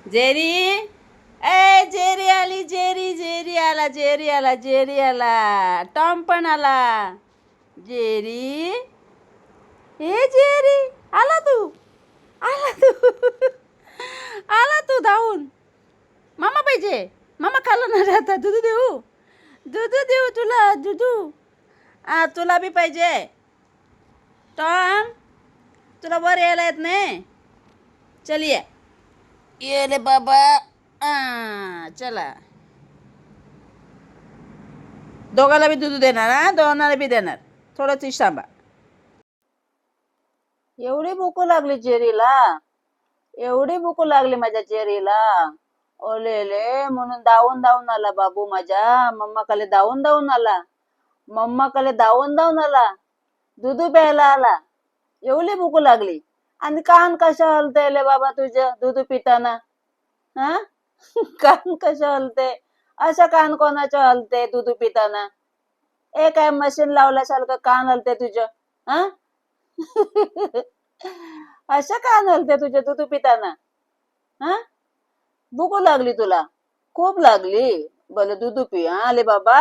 Jerry, ए Jerry आली, Jerry Jerry आला, Jerry आला, जेरी आला, टॉम पण आला. जेरी, ए जेरी, आला तू, आला तू, आला तू धावून. मामा पाहिजे, मामा खाल्ला ना रे, आता दूध देऊ, दूध देऊ तुला, दूध. तुला बी पाहिजे टॉम, तुला वर यायला येत नाही. चल ये ले बाबा. चला, दोघाला बी दूध देणार, हा दोघांना बी देणार. थोडं थांबा. एवढी भूक लागली चेरीला, एवढी भूक लागली माझ्या चेरीला. ओलेले म्हणून धावून धावून आला बाबू माझ्या मम्माकडे, धावून धावून आला मम्माकडे, धावून धावून आला, दूध प्यायला आला. एवढी भूक लागली. आणि कान कशा हलते बाबा तुझं दूध पिताना? हा कान कशा हलते? असं कान कोणाचं हलते दूध पिताना? काय मशीन लावल्यासारखं कान हलते तुझं? हा असं कान हलते तुझे दूध पिताना? हा भूक लागली तुला, खूप लागली. भले दूध पी. आले बाबा,